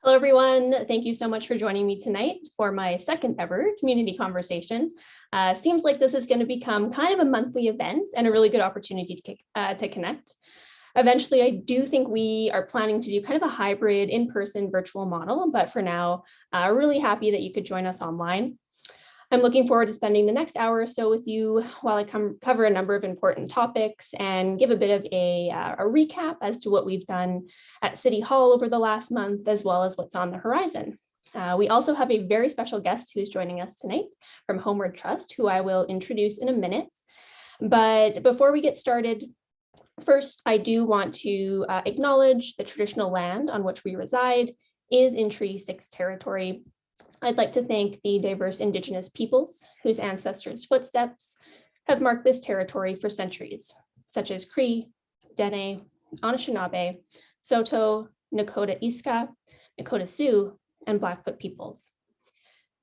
Hello, everyone. Thank you so much for joining me tonight for my second ever community conversation. Seems like this is going to become kind of a monthly event and a really good opportunity to connect. Eventually, I do think we are planning to do kind of a hybrid in-person virtual model, but for now, really happy that you could join us online. I'm looking forward to spending the next hour or so with you while I cover a number of important topics and give a bit of a recap as to what we've done at City Hall over the last month, as well as what's on the horizon. We also have a very special guest who's joining us tonight from Homeward Trust, who I will introduce in a minute. But before we get started, first, I do want to acknowledge the traditional land on which we reside is in Treaty 6 territory. I'd like to thank the diverse Indigenous peoples whose ancestors' footsteps have marked this territory for centuries, such as Cree, Dene, Anishinaabe, Saulteaux, Nakota Iska, Nakota Sioux, and Blackfoot peoples.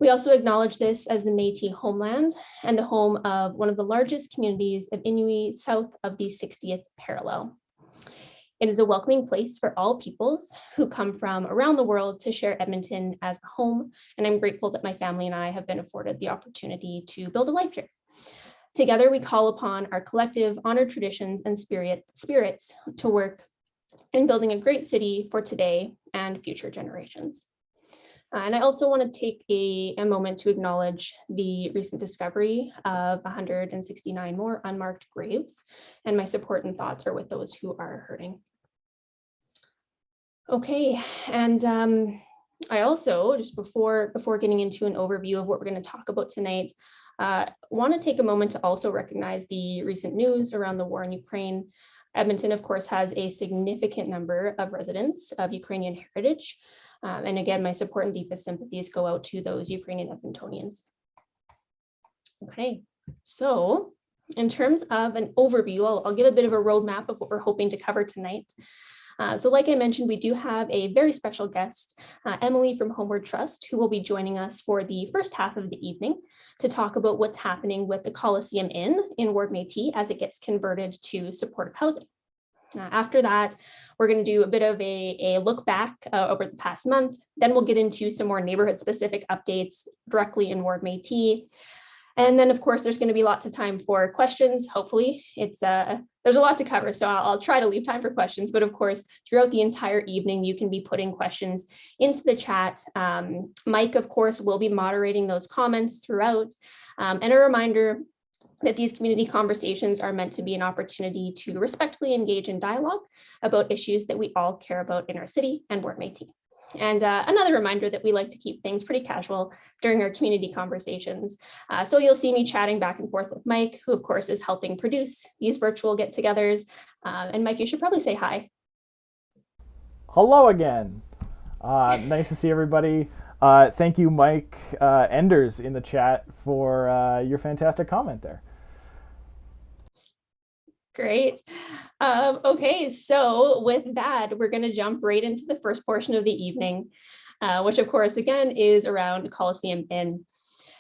We also acknowledge this as the Métis homeland and the home of one of the largest communities of Inuit south of the 60th parallel. It is a welcoming place for all peoples who come from around the world to share Edmonton as a home, and I'm grateful that my family and I have been afforded the opportunity to build a life here. Together, we call upon our collective honored traditions and spirits to work in building a great city for today and future generations. And I also want to take a moment to acknowledge the recent discovery of 169 more unmarked graves, and my support and thoughts are with those who are hurting. Okay, and I also, just before getting into an overview of what we're going to talk about tonight, want to take a moment to also recognize the recent news around the war in Ukraine. Edmonton, of course, has a significant number of residents of Ukrainian heritage. And again, my support and deepest sympathies go out to those Ukrainian Edmontonians. Okay, so in terms of an overview, I'll give a bit of a roadmap of what we're hoping to cover tonight. So like I mentioned, we do have a very special guest, Emily from Homeward Trust, who will be joining us for the first half of the evening to talk about what's happening with the Coliseum Inn in Ward Métis as it gets converted to supportive housing. After that, we're going to do a bit of a look back over the past month. Then we'll get into some more neighborhood specific updates directly in Ward Métis. And then, of course, there's going to be lots of time for questions. Hopefully, there's a lot to cover, so I'll try to leave time for questions. But of course, throughout the entire evening, you can be putting questions into the chat. Mike, of course, will be moderating those comments throughout. And a reminder that these community conversations are meant to be an opportunity to respectfully engage in dialogue about issues that we all care about in our city and Ward Métis. And another reminder that we like to keep things pretty casual during our community conversations. So you'll see me chatting back and forth with Mike, who of course is helping produce these virtual get-togethers. And Mike, you should probably say hi. Hello again. Nice to see everybody. Thank you, Mike Enders in the chat for your fantastic comment there. Great. Okay, so with that, we're going to jump right into the first portion of the evening, which of course, again, is around Coliseum Inn.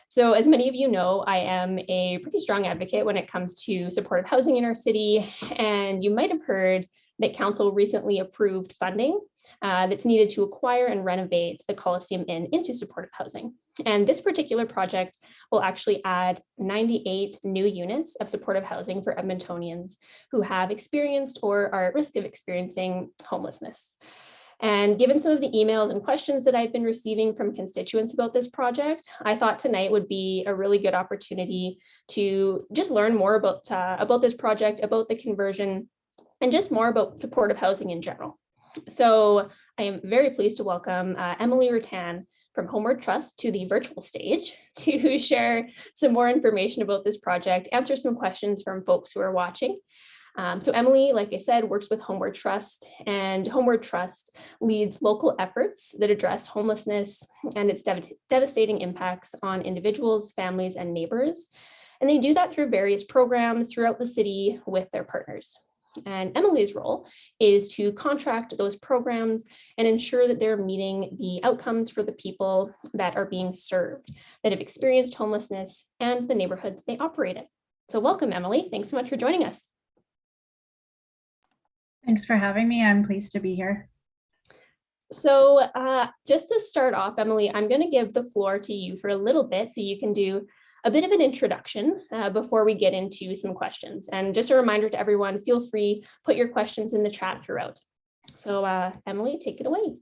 So as many of you know, I am a pretty strong advocate when it comes to supportive housing in our city. And you might have heard that council recently approved funding that's needed to acquire and renovate the Coliseum Inn into supportive housing. And this particular project will actually add 98 new units of supportive housing for Edmontonians who have experienced or are at risk of experiencing homelessness. And given some of the emails and questions that I've been receiving from constituents about this project, I thought tonight would be a really good opportunity to just learn more about this project, about the conversion, and just more about supportive housing in general. So I am very pleased to welcome Emily Rattan from Homeward Trust to the virtual stage to share some more information about this project, answer some questions from folks who are watching. So Emily, like I said, works with Homeward Trust, and Homeward Trust leads local efforts that address homelessness and its devastating impacts on individuals, families, and neighbors. And they do that through various programs throughout the city with their partners. And Emily's role is to contract those programs and ensure that they're meeting the outcomes for the people that are being served, that have experienced homelessness and the neighborhoods they operate in. So welcome, Emily. Thanks so much for joining us. Thanks for having me. I'm pleased to be here. So just to start off, Emily, I'm going to give the floor to you for a little bit so you can do a bit of an introduction before we get into some questions. And just a reminder to everyone, feel free, put your questions in the chat throughout. So Emily, take it away.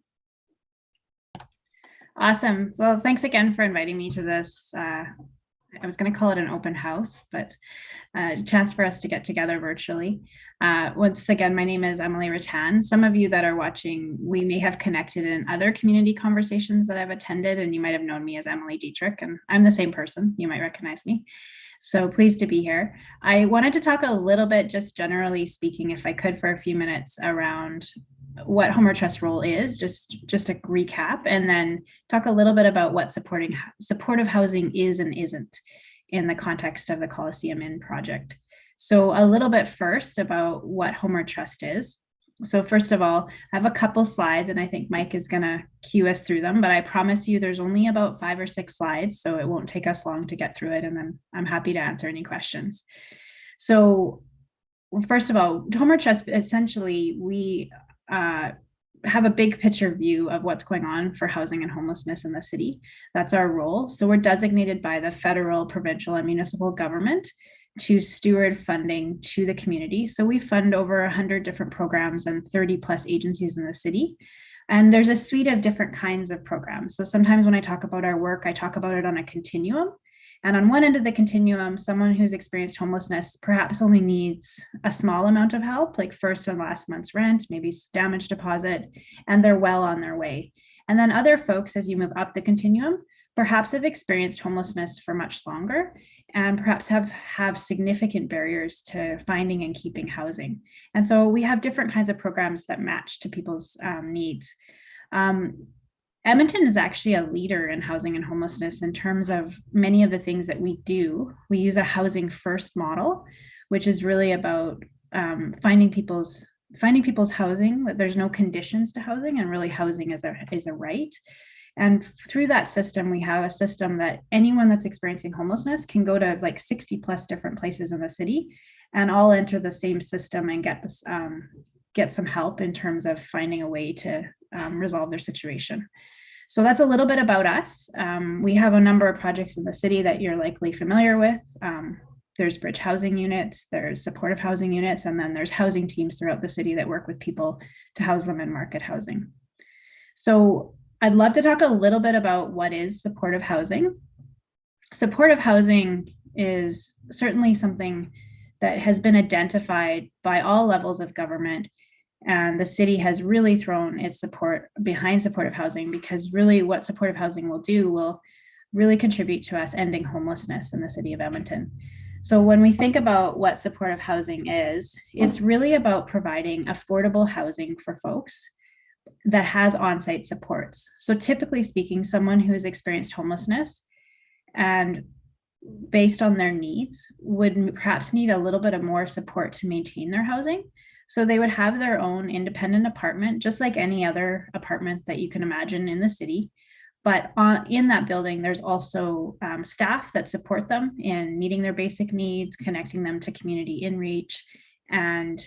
Awesome. Well, thanks again for inviting me to this. I was going to call it an open house, but a chance for us to get together virtually. Once again, my name is Emily Rattan. Some of you that are watching, we may have connected in other community conversations that I've attended, and you might have known me as Emily Dietrich, and I'm the same person. You might recognize me. So pleased to be here. I wanted to talk a little bit, just generally speaking, if I could, for a few minutes around what Homeward Trust role is, just a recap, and then talk a little bit about what supportive housing is and isn't in the context of the Coliseum Inn project. So a little bit first about what Homeward Trust is. So first of all, I have a couple slides, and I think Mike is going to cue us through them, but I promise you there's only about 5 or 6 slides, so it won't take us long to get through it, and then I'm happy to answer any questions. So first of all, Homeward Trust, essentially, we have a big picture view of what's going on for housing and homelessness in the city. That's our role. So we're designated by the federal, provincial, and municipal government to steward funding to the community. So we fund over 100 different programs and 30 plus agencies in the city. And there's a suite of different kinds of programs. So sometimes when I talk about our work, I talk about it on a continuum. And on one end of the continuum, someone who's experienced homelessness perhaps only needs a small amount of help, like first and last month's rent, maybe damage deposit, and they're well on their way. And then other folks, as you move up the continuum, perhaps have experienced homelessness for much longer and perhaps have significant barriers to finding and keeping housing. And so we have different kinds of programs that match to people's needs. Edmonton is actually a leader in housing and homelessness in terms of many of the things that we do. We use a housing first model, which is really about finding people's housing, that there's no conditions to housing, and really housing is a right. And through that system, we have a system that anyone that's experiencing homelessness can go to like 60 plus different places in the city and all enter the same system and get some help in terms of finding a way to resolve their situation. So that's a little bit about us. We have a number of projects in the city that you're likely familiar with. There's bridge housing units, there's supportive housing units, and then there's housing teams throughout the city that work with people to house them in market housing. So I'd love to talk a little bit about what is supportive housing. Supportive housing is certainly something that has been identified by all levels of government, and the city has really thrown its support behind supportive housing, because really what supportive housing will do will really contribute to us ending homelessness in the city of Edmonton. So when we think about what supportive housing is, it's really about providing affordable housing for folks that has on-site supports. So typically speaking, someone who has experienced homelessness and based on their needs would perhaps need a little bit of more support to maintain their housing. So they would have their own independent apartment, just like any other apartment that you can imagine in the city. But in that building, there's also staff that support them in meeting their basic needs, connecting them to community inreach, and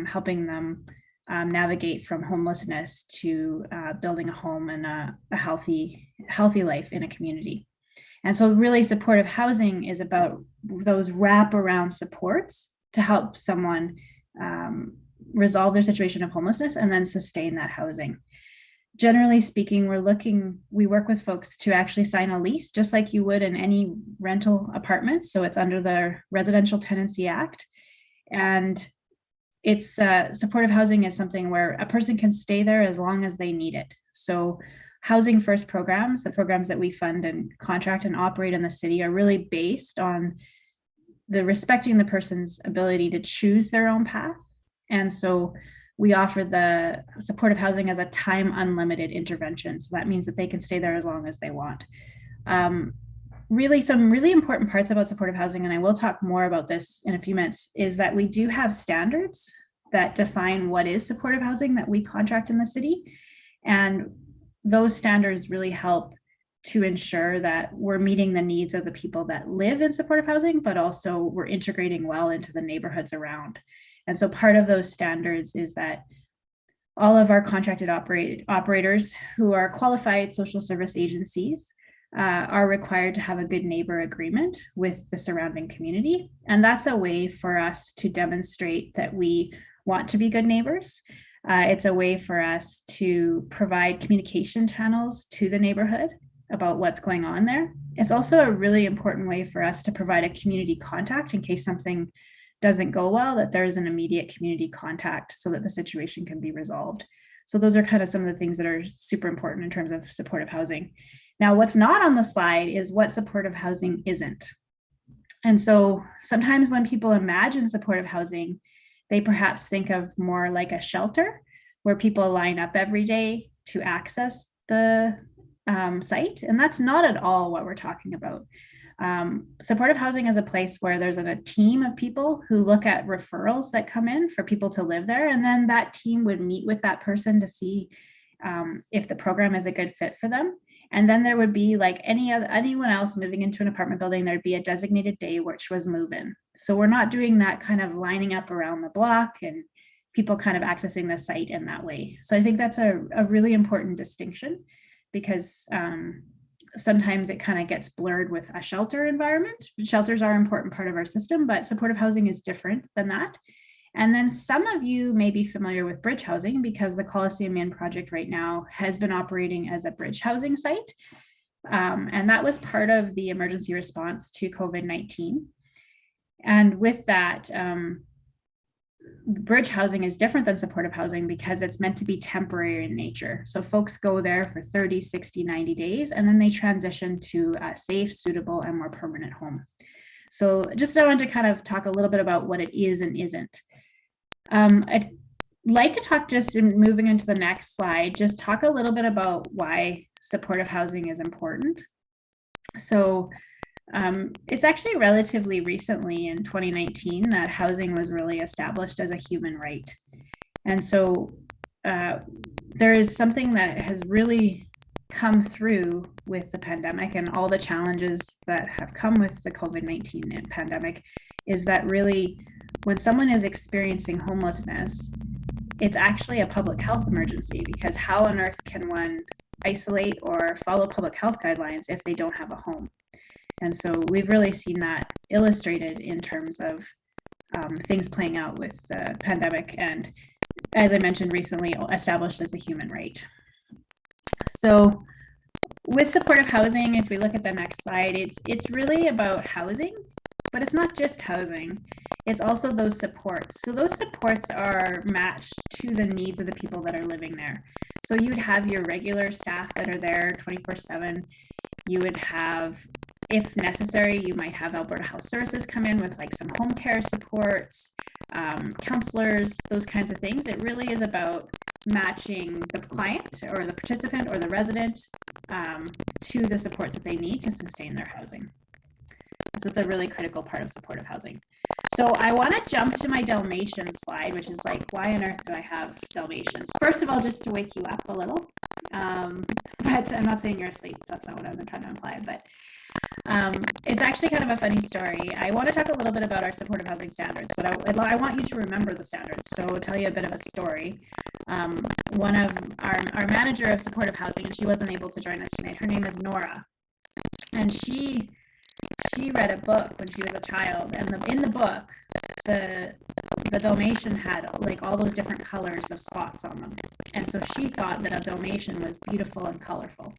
helping them navigate from homelessness to building a home and a healthy life in a community. And so really supportive housing is about those wraparound supports to help someone resolve their situation of homelessness and then sustain that housing. Generally speaking, we work with folks to actually sign a lease, just like you would in any rental apartment. So it's under the Residential Tenancy Act. And it's supportive housing is something where a person can stay there as long as they need it. So housing first programs, the programs that we fund and contract and operate in the city, are really based on the respecting the person's ability to choose their own path. And so we offer the supportive housing as a time unlimited intervention. So that means that they can stay there as long as they want. Really, some really important parts about supportive housing, and I will talk more about this in a few minutes, is that we do have standards that define what is supportive housing that we contract in the city. And those standards really help to ensure that we're meeting the needs of the people that live in supportive housing, but also we're integrating well into the neighborhoods around. And so part of those standards is that all of our contracted operators who are qualified social service agencies are required to have a good neighbor agreement with the surrounding community. And that's a way for us to demonstrate that we want to be good neighbors. It's a way for us to provide communication channels to the neighborhood about what's going on there. It's also a really important way for us to provide a community contact in case something doesn't go well, that there's an immediate community contact so that the situation can be resolved. So those are kind of some of the things that are super important in terms of supportive housing. Now, what's not on the slide is what supportive housing isn't. And so sometimes when people imagine supportive housing, they perhaps think of more like a shelter where people line up every day to access the site. And that's not at all what we're talking about. Supportive housing is a place where there's a team of people who look at referrals that come in for people to live there. And then that team would meet with that person to see if the program is a good fit for them. And then there would be, like anyone else moving into an apartment building, there'd be a designated day which was move-in. So we're not doing that kind of lining up around the block and people kind of accessing the site in that way. So I think that's a really important distinction, because sometimes it kind of gets blurred with a shelter environment. Shelters are an important part of our system, but supportive housing is different than that. And then some of you may be familiar with bridge housing, because the Coliseum Inn project right now has been operating as a bridge housing site. And that was part of the emergency response to COVID-19. And with that, bridge housing is different than supportive housing because it's meant to be temporary in nature. So folks go there for 30, 60, 90 days, and then they transition to a safe, suitable, and more permanent home. So just I want to kind of talk a little bit about what it is and isn't. I'd like to talk, just in moving into the next slide, just talk a little bit about why supportive housing is important. So it's actually relatively recently in 2019 that housing was really established as a human right. And so there is something that has really come through with the pandemic and all the challenges that have come with the COVID-19 pandemic, is that really when someone is experiencing homelessness, it's actually a public health emergency, because how on earth can one isolate or follow public health guidelines if they don't have a home? And so we've really seen that illustrated in terms of things playing out with the pandemic, and as I mentioned recently, established as a human right. So with supportive housing, if we look at the next slide, it's really about housing, but it's not just housing. It's also those supports. So those supports are matched to the needs of the people that are living there. So you would have your regular staff that are there 24/7. You would have, if necessary, you might have Alberta Health Services come in with like some home care supports, counselors, those kinds of things. It really is about matching the client or the participant or the resident to the supports that they need to sustain their housing. So it's a really critical part of supportive housing. So I want to jump to my Dalmatian slide, which is like, why on earth do I have Dalmatians? First of all, just to wake you up a little, but I'm not saying you're asleep. That's not what I've been trying to imply, but it's actually kind of a funny story. I want to talk a little bit about our supportive housing standards, but I want you to remember the standards. So I'll tell you a bit of a story. One of our manager of supportive housing, and she wasn't able to join us tonight, her name is Nora, and she read a book when she was a child, and in the book, the Dalmatian had like all those different colors of spots on them, and so she thought that a Dalmatian was beautiful and colorful.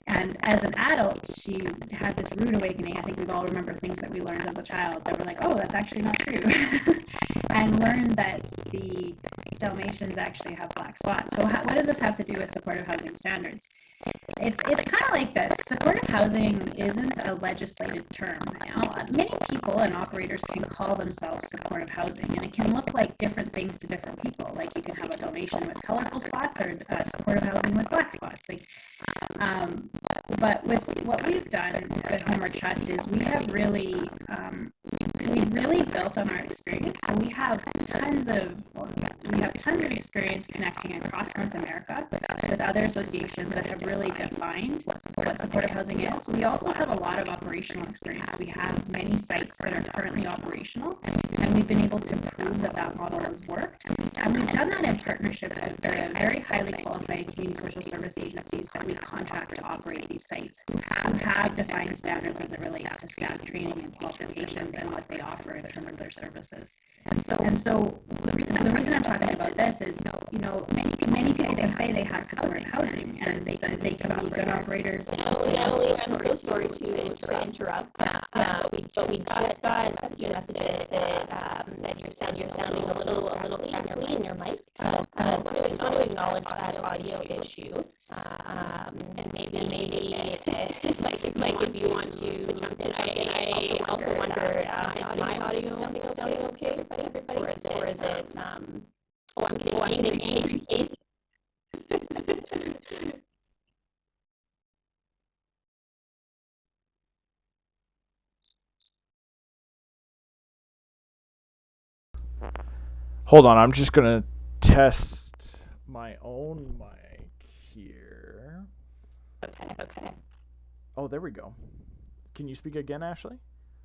And as an adult, she had this rude awakening. I think we all remember things that we learned as a child that were like, oh, that's actually not true. And learned that the Dalmatians actually have black spots. So what does this have to do with supportive housing standards? It's kind of like this. Supportive housing isn't a legislated term. Many people and operators can call themselves supportive housing, and it can look like different things to different people. Like you can have a Dalmatian with colorful spots or supportive housing with black spots. But with what we've done at Homeward Trust is we've really built on our experience. So we have tons of experience connecting across North America with other associations that have really defined what supportive housing is. We also have a lot of operational experience. We have many sites that are currently operational, and we've been able to prove that model has worked. we've done that in partnership with very highly qualified community social service agencies that we contract to operate these sites, who have defined standards as it relates to staff training and qualifications and what they offer in terms of their services. And so the reason I'm talking about this is, you know, many people can say they have supportive housing and they can be good operators. Emily, I'm so sorry to interrupt, but we just got messages that you're sounding a little faintly in your mic. I just want to acknowledge that audio issue. And maybe Mike, if you want to jump in, I also wonder, is my audio sounding okay, everybody? Or is it I'm getting angry. Hold on, I'm just gonna test my own mic here. Okay. Oh, there we go. Can you speak again, Ashley?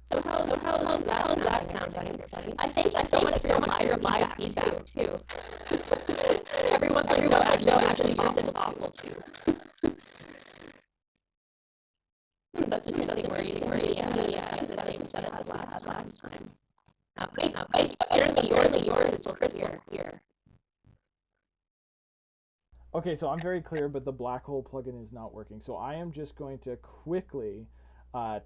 So how's that sound, everybody? I thank you so much for your live feedback too. Everyone's like, no, actually, yours is awful too. That's interesting. We're using the same setup as last time. Apparently yours is crystal clear. Okay, so I'm very clear, but the black hole plugin is not working. So I am just going to quickly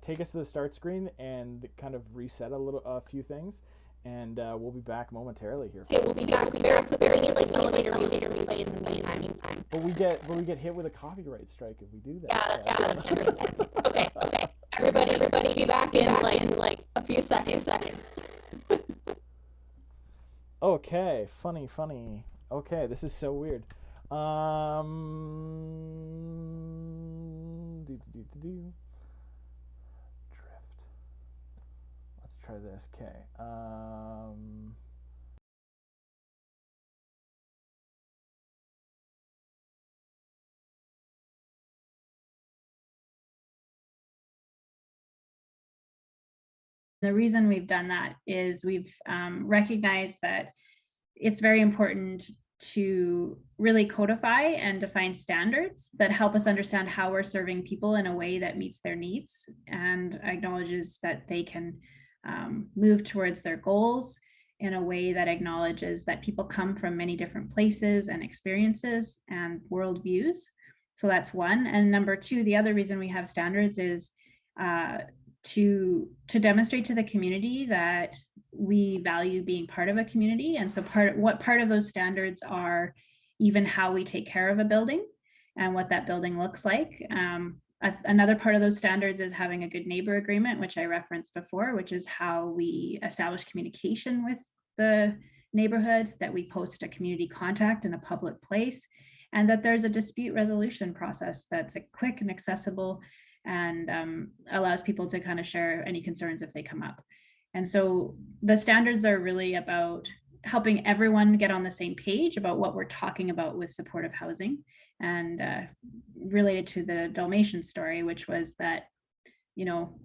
take us to the start screen and kind of reset a few things, and we'll be back momentarily here. Okay, we'll be back very quickly. We need like elevator music in the meantime. But we get hit with a copyright strike if we do that. Yeah, that's true. Okay. Everybody, be back in like a few seconds. Okay, funny. Okay, this is so weird. Drift. Let's try this. Okay. The reason we've done that is we've recognized that it's very important to really codify and define standards that help us understand how we're serving people in a way that meets their needs and acknowledges that they can move towards their goals in a way that acknowledges that people come from many different places and experiences and worldviews. So that's one. And number two, the other reason we have standards is to demonstrate to the community that we value being part of a community. And so part of those standards are even how we take care of a building and what that building looks like. Another part of those standards is having a good neighbor agreement, which I referenced before, which is how we establish communication with the neighborhood, that we post a community contact in a public place, and that there's a dispute resolution process that's quick and accessible and allows people to kind of share any concerns if they come up. And so the standards are really about helping everyone get on the same page about what we're talking about with supportive housing, and related to the Dalmatian story, which was that, you know,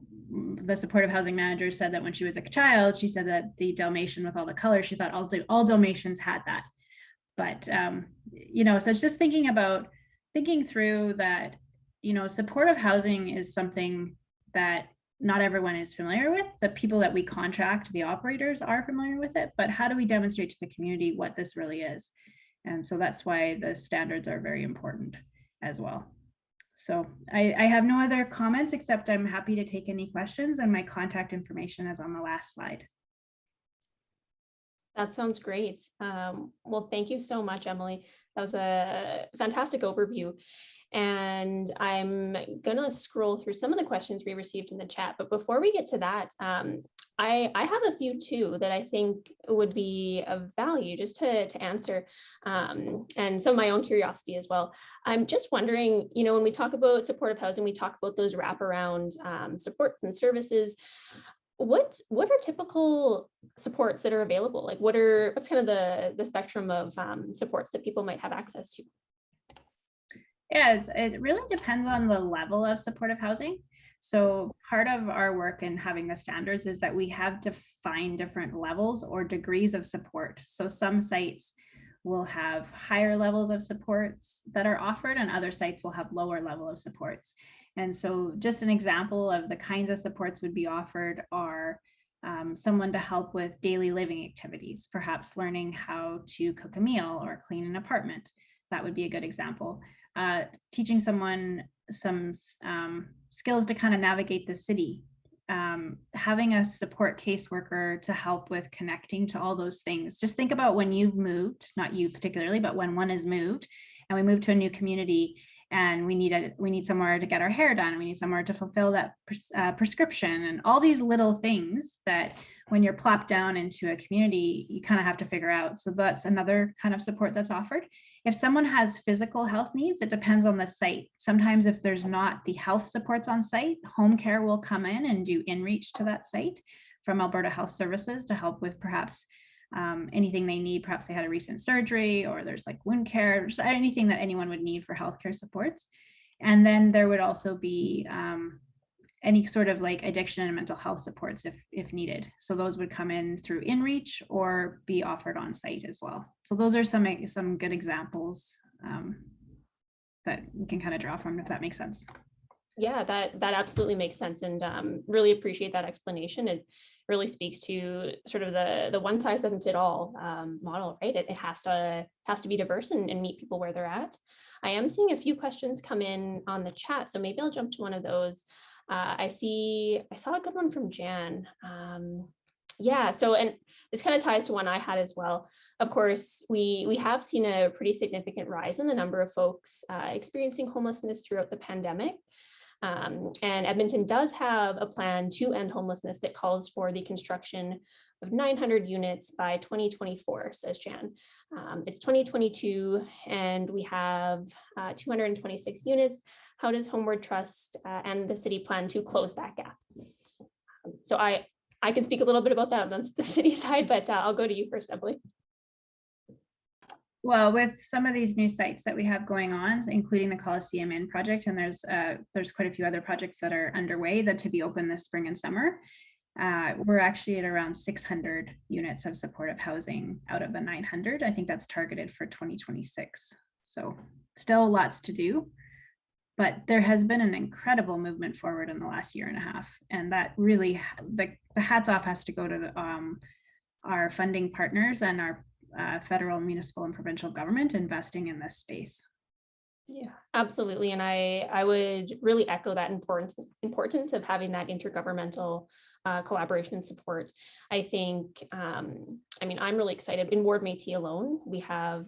the supportive housing manager said that when she was a child, she said that the Dalmatian with all the colors, she thought all Dalmatians had that. But, you know, so it's just thinking through that, you know, supportive housing is something that not everyone is familiar with. The people that we contract, the operators, are familiar with it, but how do we demonstrate to the community what this really is? And so that's why the standards are very important as well. So I have no other comments, except I'm happy to take any questions, and my contact information is on the last slide. That sounds great. Well, thank you so much, Emily. That was a fantastic overview. And I'm going to scroll through some of the questions we received in the chat. But before we get to that, I have a few too that I think would be of value just to answer, and some of my own curiosity as well. I'm just wondering, you know, when we talk about supportive housing, we talk about those wraparound supports and services. What are typical supports that are available? Like what's kind of the spectrum of supports that people might have access to? Yeah, it really depends on the level of supportive housing. So part of our work in having the standards is that we have defined different levels or degrees of support. So some sites will have higher levels of supports that are offered, and other sites will have lower level of supports. And so just an example of the kinds of supports would be offered are someone to help with daily living activities, perhaps learning how to cook a meal or clean an apartment. That would be a good example. Teaching someone some skills to kind of navigate the city. Having a support caseworker to help with connecting to all those things. Just think about when you've moved, not you particularly, but when one is moved and we move to a new community and we need somewhere to get our hair done, and we need somewhere to fulfill that prescription, and all these little things that when you're plopped down into a community, you kind of have to figure out. So that's another kind of support that's offered. If someone has physical health needs, it depends on the site. Sometimes if there's not the health supports on site, home care will come in and do in-reach to that site from Alberta Health Services to help with perhaps anything they need. Perhaps they had a recent surgery, or there's like wound care, just anything that anyone would need for healthcare supports. And then there would also be any sort of like addiction and mental health supports if needed. So those would come in through InReach or be offered on site as well. So those are some good examples that we can kind of draw from, if that makes sense. Yeah, that absolutely makes sense, and really appreciate that explanation. It really speaks to sort of the one size doesn't fit all model, right? It has to be diverse and meet people where they're at. I am seeing a few questions come in on the chat, so maybe I'll jump to one of those. I saw a good one from Jan. Yeah, so, and this kind of ties to one I had as well. Of course, we have seen a pretty significant rise in the number of folks experiencing homelessness throughout the pandemic. And Edmonton does have a plan to end homelessness that calls for the construction of 900 units by 2024, says Jan. It's 2022 and we have 226 units. How does Homeward Trust and the city plan to close that gap? So I can speak a little bit about that on the city side, but I'll go to you first, Emily. Well, with some of these new sites that we have going on, including the Coliseum Inn project, and there's quite a few other projects that are underway that to be open this spring and summer. We're actually at around 600 units of supportive housing out of the 900. I think that's targeted for 2026. So still lots to do, but there has been an incredible movement forward in the last year and a half. And that really, the hats off has to go to our funding partners and our federal, municipal, and provincial government investing in this space. Yeah, absolutely. And I would really echo that importance of having that intergovernmental collaboration and support. I think, I mean, I'm really excited. In Ward Métis alone, we have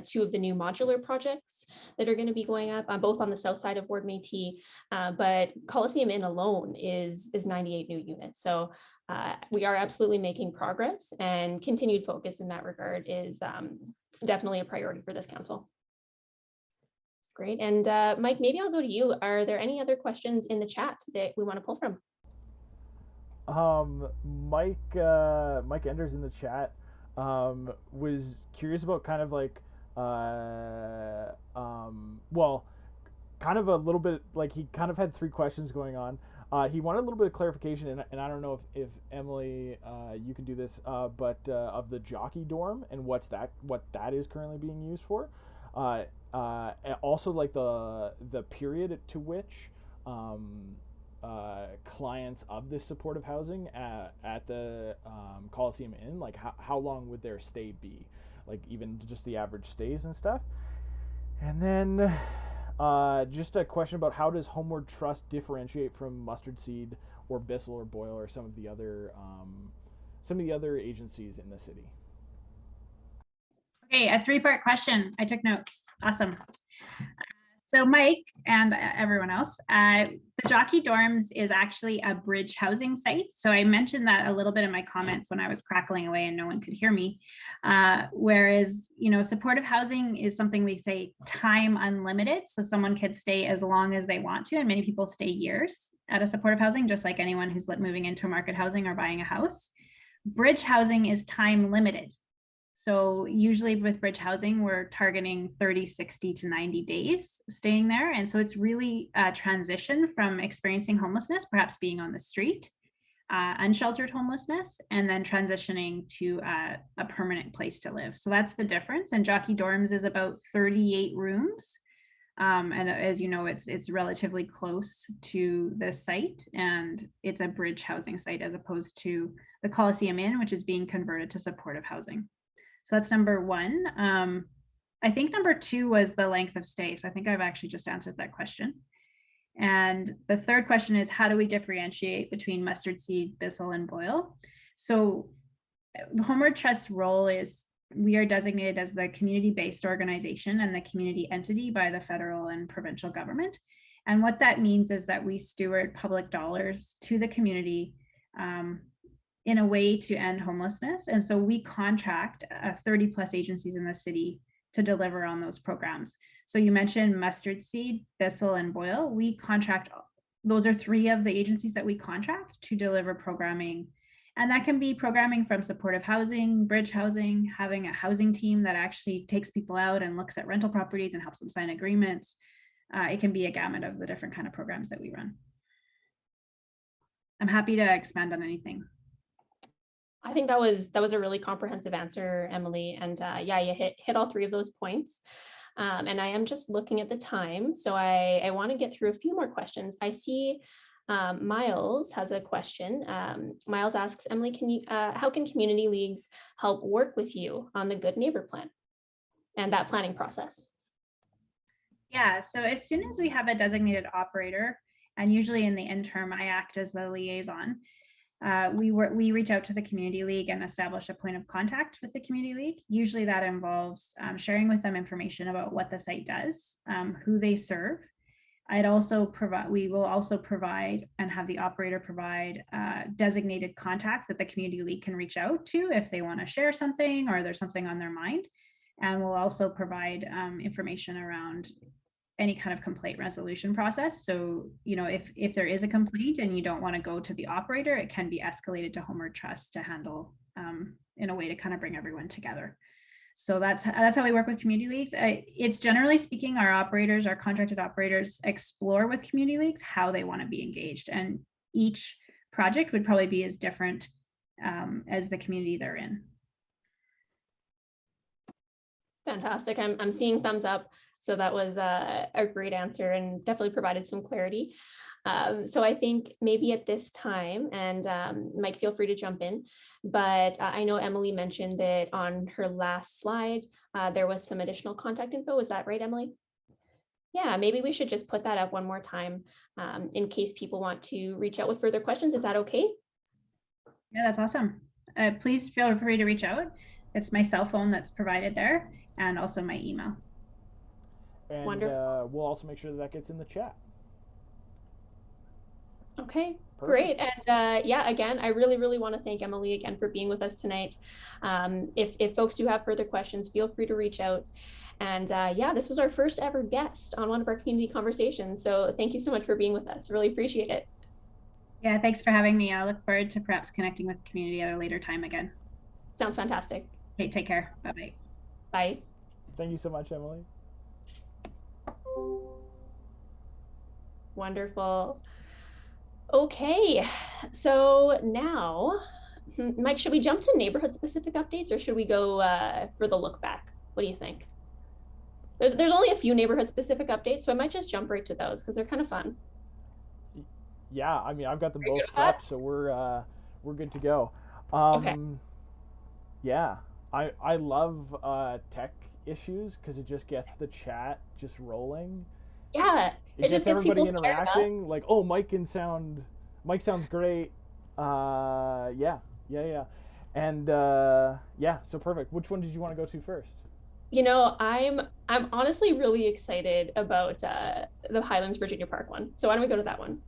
2 of the new modular projects that are going to be going up, both on the south side of Ward Métis, but Coliseum Inn alone is 98 new units. So we are absolutely making progress, and continued focus in that regard is definitely a priority for this council. Great. And Mike, maybe I'll go to you. Are there any other questions in the chat that we want to pull from? Mike Enders in the chat was curious about kind of like well, kind of a little bit like he kind of had 3 questions going on. He wanted a little bit of clarification, and I don't know if Emily, you can do this, but of the jockey dorm and what that is currently being used for. Also, like the period to which clients of this supportive housing at the Coliseum Inn, like how long would their stay be, like even just the average stays and stuff. And then just a question about how does Homeward Trust differentiate from Mustard Seed or Bissell or Boyle or some of the other agencies in the city. Okay, a 3-part question. I took notes. Awesome. So Mike and everyone else, the Jockey Dorms is actually a bridge housing site. So I mentioned that a little bit in my comments when I was crackling away and no one could hear me. Whereas, you know, supportive housing is something we say time unlimited. So someone could stay as long as they want to, and many people stay years at a supportive housing, just like anyone who's moving into market housing or buying a house. Bridge housing is time limited. So usually with bridge housing, we're targeting 30, 60 to 90 days staying there. And so it's really a transition from experiencing homelessness, perhaps being on the street, unsheltered homelessness, and then transitioning to a permanent place to live. So that's the difference. And Jockey Dorms is about 38 rooms. And as you know, it's relatively close to the site, and it's a bridge housing site as opposed to the Coliseum Inn, which is being converted to supportive housing. So that's number one. I think number two was the length of stay. So I think I've actually just answered that question. And the third question is, how do we differentiate between mustard seed, Bissell, and Boyle? So Homeward Trust's role is, we are designated as the community-based organization and the community entity by the federal and provincial government. And what that means is that we steward public dollars to the community in a way to end homelessness. And so we contract 30 plus agencies in the city to deliver on those programs. So you mentioned mustard seed, Bissell, and Boyle. We contract, those are three of the agencies that we contract to deliver programming. And that can be programming from supportive housing, bridge housing, having a housing team that actually takes people out and looks at rental properties and helps them sign agreements. It can be a gamut of the different kind of programs that we run. I'm happy to expand on anything. I think that was a really comprehensive answer, Emily. And yeah, you hit all three of those points. And I am just looking at the time. So I want to get through a few more questions. I see Miles has a question. Miles asks, Emily, how can community leagues help work with you on the Good Neighbor Plan and that planning process? Yeah, so as soon as we have a designated operator, and usually in the interim, I act as the liaison, we reach out to the community league and establish a point of contact with the community league. Usually that involves sharing with them information about what the site does, who they serve. We will also provide and have the operator provide designated contact that the community league can reach out to if they want to share something or there's something on their mind. And we'll also provide information around any kind of complaint resolution process. So, you know, if there is a complaint and you don't want to go to the operator, it can be escalated to Homeward Trust to handle in a way to kind of bring everyone together. So that's how we work with community leagues. It's generally speaking, our contracted operators explore with community leagues how they want to be engaged. And each project would probably be as different as the community they're in. Fantastic. I'm seeing thumbs up. So that was a great answer and definitely provided some clarity. So I think maybe at this time, and Mike, feel free to jump in, but I know Emily mentioned that on her last slide, there was some additional contact info. Is that right, Emily? Yeah, maybe we should just put that up one more time in case people want to reach out with further questions. Is that okay? Yeah, that's awesome. Please feel free to reach out. It's my cell phone that's provided there and also my email. And wonderful. We'll also make sure that gets in the chat. Okay, Perfect. Great. And yeah, again, I really want to thank Emily again for being with us tonight. If folks do have further questions, feel free to reach out. And yeah, this was our first ever guest on one of our community conversations. So thank you so much for being with us. Really appreciate it. Yeah, thanks for having me. I look forward to perhaps connecting with the community at a later time again. Sounds fantastic. Okay, take care. Bye-bye. Bye. Thank you so much, Emily. Wonderful. Okay, so now, Mike, should we jump to neighborhood specific updates or should we go for the look back? What do you think? There's only a few neighborhood specific updates, so I might just jump right to those because they're kind of fun. Yeah, I mean, I've got them both prepped, so we're good to go. Okay. Yeah, I love tech issues because it just gets the chat just rolling. Yeah, it just gets everybody interacting. Like, oh, Mike sounds great. Yeah, and yeah, so perfect. Which one did you want to go to first? You know, I'm honestly really excited about the Highlands Virginia Park one. So why don't we go to that one?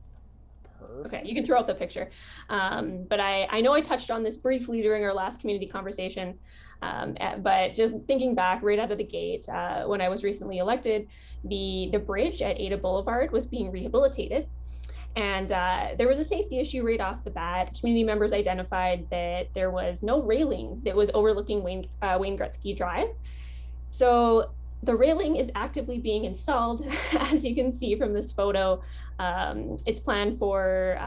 Perfect. Okay, you can throw up the picture. But I know I touched on this briefly during our last community conversation. But just thinking back right out of the gate, when I was recently elected, the bridge at Ada Boulevard was being rehabilitated. And there was a safety issue right off the bat. Community members identified that there was no railing that was overlooking Wayne Gretzky Drive. So The railing is actively being installed, as you can see from this photo. It's planned for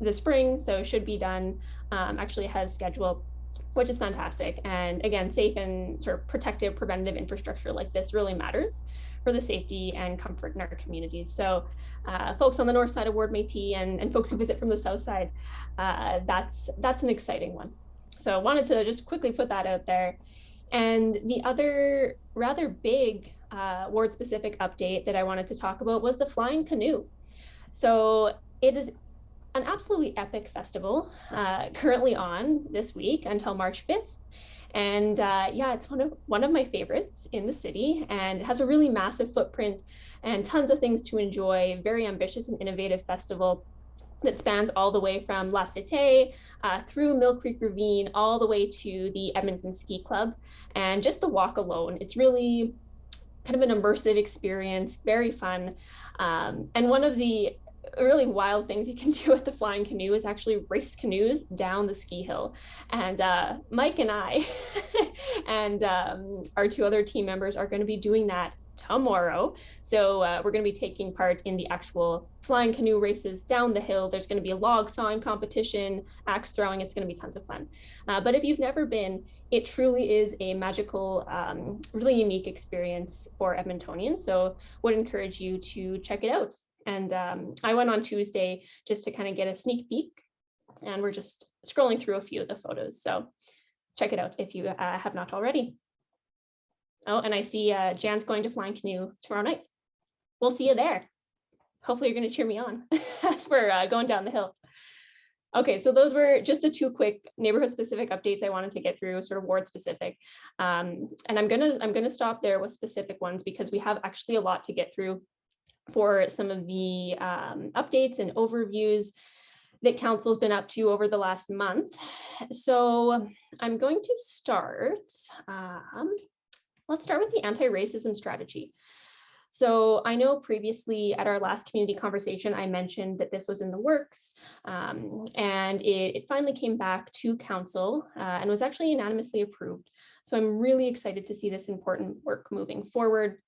the spring, so it should be done actually ahead of schedule, which is fantastic. And again, safe and sort of protective, preventative infrastructure like this really matters for the safety and comfort in our communities. So folks on the north side of Ward Métis and folks who visit from the south side, that's an exciting one. So I wanted to just quickly put that out there. And the other rather big ward-specific update that I wanted to talk about was the Flying Canoe. So it is an absolutely epic festival currently on this week until March 5th. And yeah, it's one of my favorites in the city, and it has a really massive footprint and tons of things to enjoy. Very ambitious and innovative festival that spans all the way from La Cité through Mill Creek Ravine, all the way to the Edmonton Ski Club. And just the walk alone, it's really kind of an immersive experience, very fun. And one of the really wild things you can do with the Flying Canoe is actually race canoes down the ski hill. And Mike and I and our two other team members are going to be doing that tomorrow. So we're going to be taking part in the actual flying canoe races down the hill. There's going to be a log sawing competition, axe throwing. It's going to be tons of fun. But if you've never been, it truly is a magical, really unique experience for Edmontonians. So would encourage you to check it out. And I went on Tuesday just to kind of get a sneak peek, and we're just scrolling through a few of the photos. So check it out if you have not already. Oh, and I see Jan's going to Flying Canoe tomorrow night. We'll see you there. Hopefully you're going to cheer me on as we're going down the hill. Okay, so those were just the two quick neighborhood specific updates I wanted to get through, sort of ward specific. And I'm gonna stop there with specific ones because we have actually a lot to get through for some of the updates and overviews that council's been up to over the last month. So I'm going to start, let's start with the anti-racism strategy. So I know previously at our last community conversation, I mentioned that this was in the works, and it finally came back to council and was actually unanimously approved. So I'm really excited to see this important work moving forward.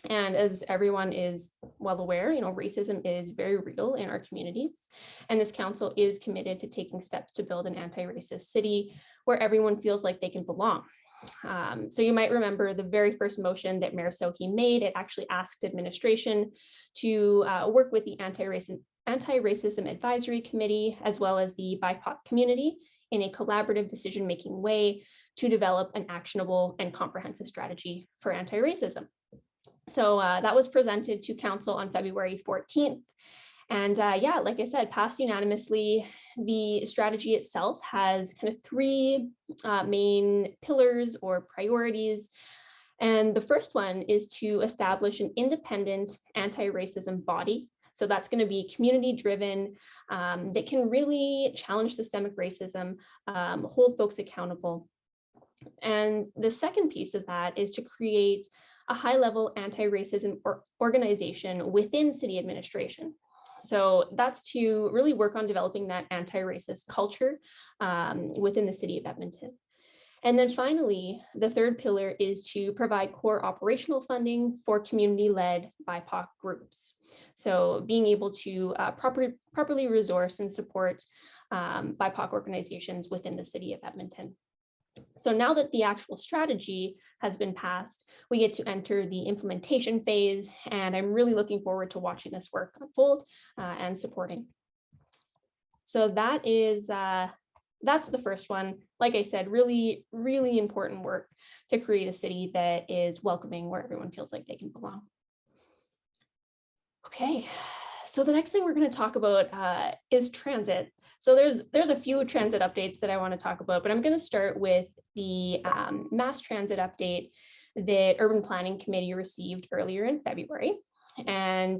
And as everyone is well aware, racism is very real in our communities, and this council is committed to taking steps to build an anti-racist city where everyone feels like they can belong. So you might remember the very first motion that Mayor Sohi made. It actually asked administration to work with the Anti-Racism Advisory Committee, as well as the BIPOC community, in a collaborative decision-making way to develop an actionable and comprehensive strategy for anti-racism. So that was presented to council on February 14th. And yeah, like I said, passed unanimously. The strategy itself has kind of three main pillars or priorities. And the first one is to establish an independent anti-racism body. So that's going to be community-driven, that can really challenge systemic racism, hold folks accountable. And the second piece of that is to create a high-level anti-racism organization within city administration. So that's to really work on developing that anti-racist culture within the city of Edmonton. And then finally, the third pillar is to provide core operational funding for community-led BIPOC groups. So being able to properly resource and support BIPOC organizations within the city of Edmonton. So now that the actual strategy has been passed, we get to enter the implementation phase, and I'm really looking forward to watching this work unfold and supporting. So that is, that's the first one. Like I said, really, really important work to create a city that is welcoming, where everyone feels like they can belong. Okay, so the next thing we're going to talk about is transit. So there's a few transit updates that I want to talk about, but I'm going to start with the mass transit update that Urban Planning Committee received earlier in February. And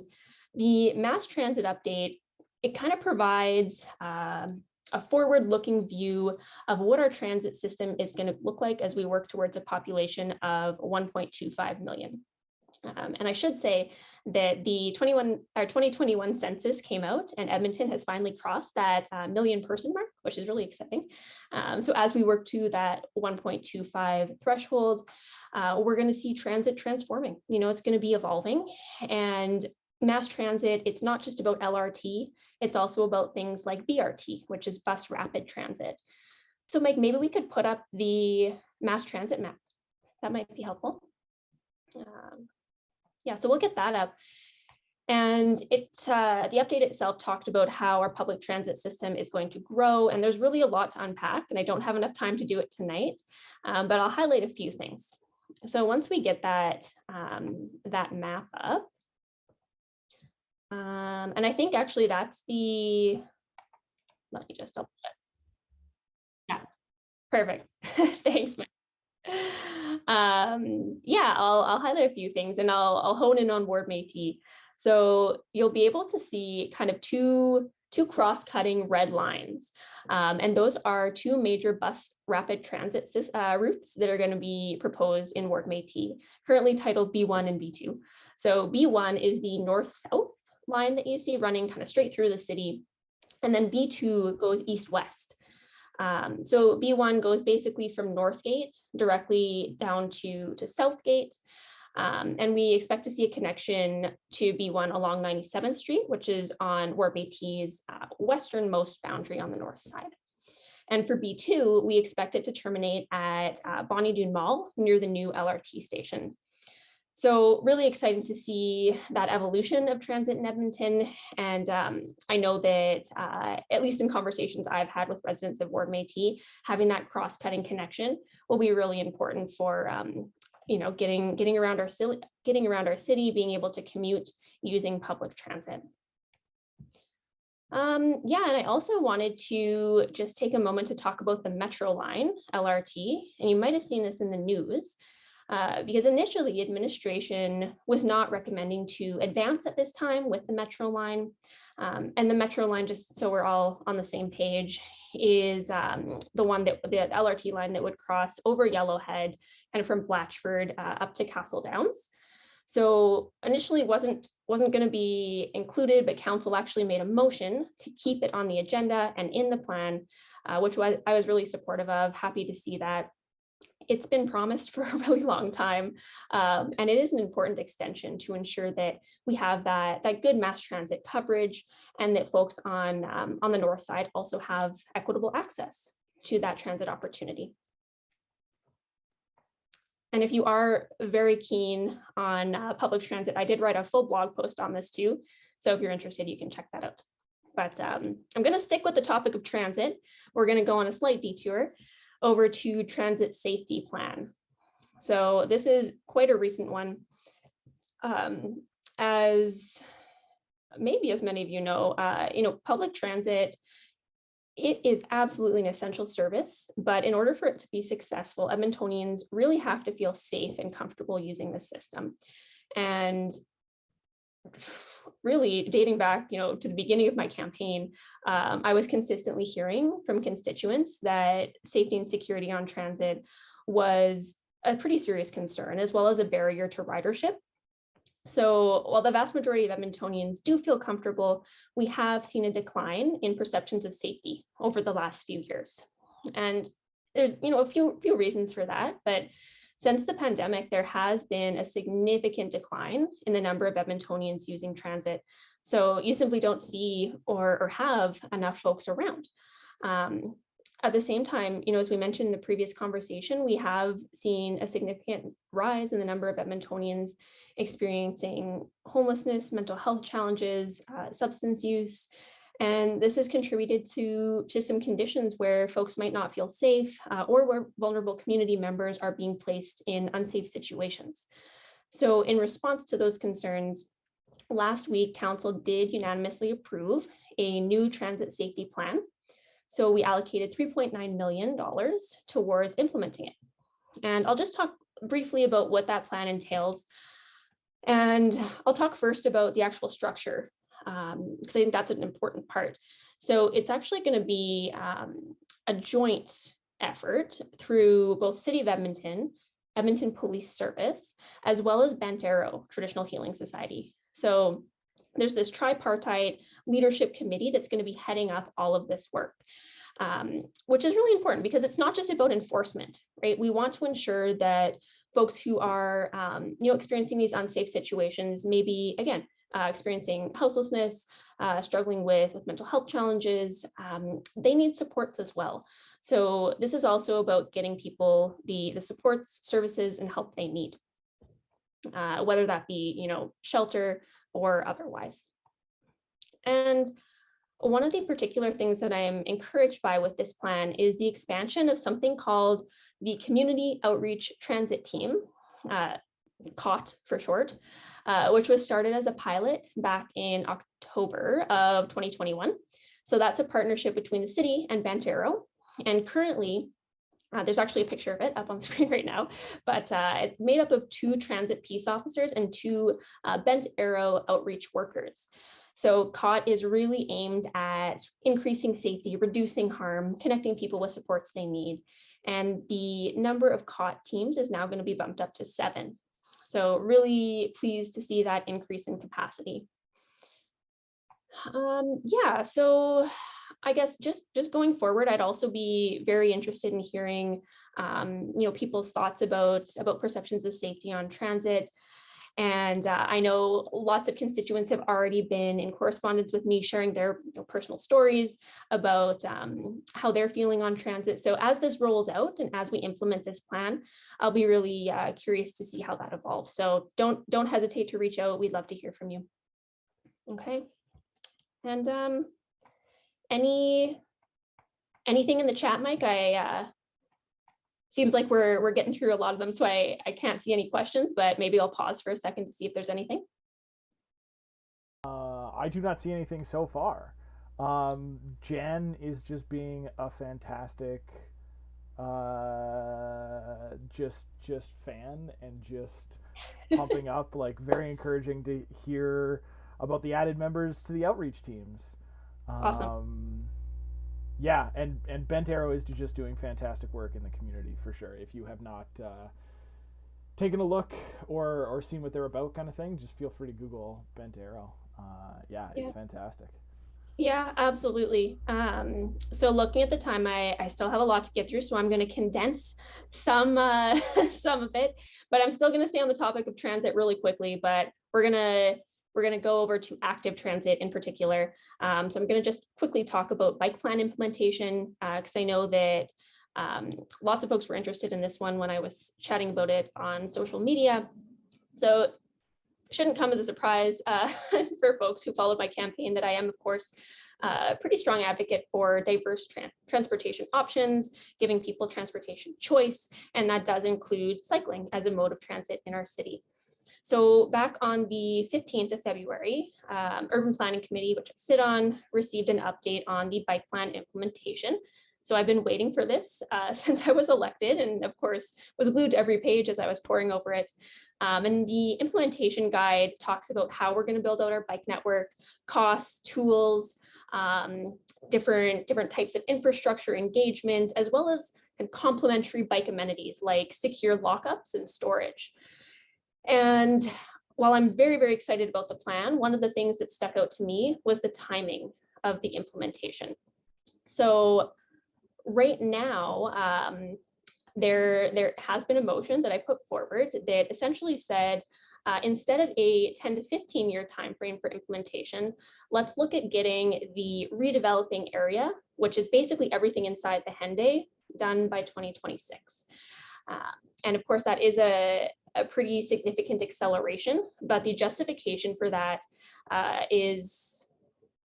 the mass transit update, it kind of provides a forward-looking view of what our transit system is going to look like as we work towards a population of 1.25 million. And I should say that the 2021 census came out, and Edmonton has finally crossed that million person mark, which is really exciting. So as we work to that 1.25 threshold, we're going to see transit transforming. It's going to be evolving, and mass transit, it's not just about LRT, it's also about things like BRT, which is bus rapid transit. So Mike, maybe we could put up the mass transit map. That might be helpful. Yeah, so we'll get that up. And the update itself talked about how our public transit system is going to grow, and there's really a lot to unpack, and I don't have enough time to do it tonight, but I'll highlight a few things. So once we get that map up, and I think actually that's the, let me just double check. Yeah, perfect. Thanks, Mike. Yeah, I'll highlight a few things, and I'll hone in on Ward Métis. So you'll be able to see kind of two cross-cutting red lines. And those are two major bus rapid transit routes that are going to be proposed in Ward Métis, currently titled B1 and B2. So B1 is the north-south line that you see running kind of straight through the city. And then B2 goes east-west. So B1 goes basically from Northgate directly down to Southgate. And we expect to see a connection to B1 along 97th Street, which is on Ward Métis' westernmost boundary on the north side. And for B2, we expect it to terminate at Bonnie Doon Mall near the new LRT station. So really exciting to see that evolution of transit in Edmonton. And I know that at least in conversations I've had with residents of Ward Métis, having that cross-cutting connection will be really important for getting around our city, being able to commute using public transit. Yeah, and I also wanted to just take a moment to talk about the Metro line, LRT, and you might have seen this in the news, because initially administration was not recommending to advance at this time with the Metro line. And the Metro line, just so we're all on the same page, is the LRT line that would cross over Yellowhead, kind of from Blatchford up to Castle Downs. So initially wasn't going to be included, but council actually made a motion to keep it on the agenda and in the plan, which I was really supportive of, happy to see that. It's been promised for a really long time, and it is an important extension to ensure that we have that good mass transit coverage, and that folks on the north side also have equitable access to that transit opportunity. And if you are very keen on public transit, I did write a full blog post on this too. So if you're interested, you can check that out. But I'm going to stick with the topic of transit. We're going to go on a slight detour over to transit safety plan. So this is quite a recent one. As many of you know, public transit, it is absolutely an essential service, but in order for it to be successful, Edmontonians really have to feel safe and comfortable using the system. And really dating back, to the beginning of my campaign, I was consistently hearing from constituents that safety and security on transit was a pretty serious concern, as well as a barrier to ridership. So while the vast majority of Edmontonians do feel comfortable, we have seen a decline in perceptions of safety over the last few years. And there's, a few reasons for that, but since the pandemic, there has been a significant decline in the number of Edmontonians using transit. So you simply don't see or have enough folks around. At the same time, as we mentioned in the previous conversation, we have seen a significant rise in the number of Edmontonians experiencing homelessness, mental health challenges, substance use. And this has contributed to some conditions where folks might not feel safe or where vulnerable community members are being placed in unsafe situations. So in response to those concerns, last week, Council did unanimously approve a new transit safety plan. So we allocated $3.9 million towards implementing it. And I'll just talk briefly about what that plan entails. And I'll talk first about the actual structure, because I think that's an important part. So it's actually going to be a joint effort through both City of Edmonton, Edmonton Police Service, as well as Bent Arrow Traditional Healing Society. So there's this tripartite leadership committee that's going to be heading up all of this work, which is really important because it's not just about enforcement, right? We want to ensure that folks who are, experiencing these unsafe situations, maybe, again, experiencing houselessness, struggling with mental health challenges, they need supports as well. So this is also about getting people the supports, services, and help they need, whether that be, shelter or otherwise. And one of the particular things that I am encouraged by with this plan is the expansion of something called the Community Outreach Transit Team, COT for short, which was started as a pilot back in October of 2021. So that's a partnership between the city and Bent Arrow. And currently, there's actually a picture of it up on screen right now, but it's made up of 2 transit peace officers and 2 Bent Arrow outreach workers. So COT is really aimed at increasing safety, reducing harm, connecting people with supports they need. And the number of COT teams is now going to be bumped up to 7. So really pleased to see that increase in capacity. So I guess just going forward, I'd also be very interested in hearing, people's thoughts about perceptions of safety on transit. And I know lots of constituents have already been in correspondence with me, sharing their personal stories about how they're feeling on transit. So as this rolls out and as we implement this plan, I'll be really curious to see how that evolves. So don't hesitate to reach out. We'd love to hear from you. Okay. And anything in the chat, Mike? Seems like we're getting through a lot of them, so I can't see any questions, but maybe I'll pause for a second to see if there's anything. I do not see anything so far. Jen is just being a fantastic just fan and just pumping up, like very encouraging to hear about the added members to the outreach teams. Awesome. Yeah, and Bent Arrow is just doing fantastic work in the community for sure. If you have not taken a look or seen what they're about kind of thing, just feel free to Google Bent Arrow. It's fantastic. Yeah, absolutely. So looking at the time, I still have a lot to get through, so I'm going to condense some of it, but I'm still going to stay on the topic of transit really quickly, but we're going to go over to active transit in particular. So I'm going to just quickly talk about bike plan implementation, because I know that lots of folks were interested in this one when I was chatting about it on social media. So shouldn't come as a surprise for folks who followed my campaign that I am, of course, a pretty strong advocate for diverse transportation options, giving people transportation choice, and that does include cycling as a mode of transit in our city. So back on the 15th of February, Urban Planning Committee, which I sit on, received an update on the bike plan implementation. So I've been waiting for this since I was elected, and of course was glued to every page as I was poring over it. And the implementation guide talks about how we're going to build out our bike network, costs, tools, different types of infrastructure engagement, as well as complementary bike amenities like secure lockups and storage. And while I'm very, very excited about the plan, one of the things that stuck out to me was the timing of the implementation. So right now, there has been a motion that I put forward that essentially said, instead of a 10 to 15 year timeframe for implementation, let's look at getting the redeveloping area, which is basically everything inside the Henday, done by 2026. And of course, that is a pretty significant acceleration, but the justification for that is,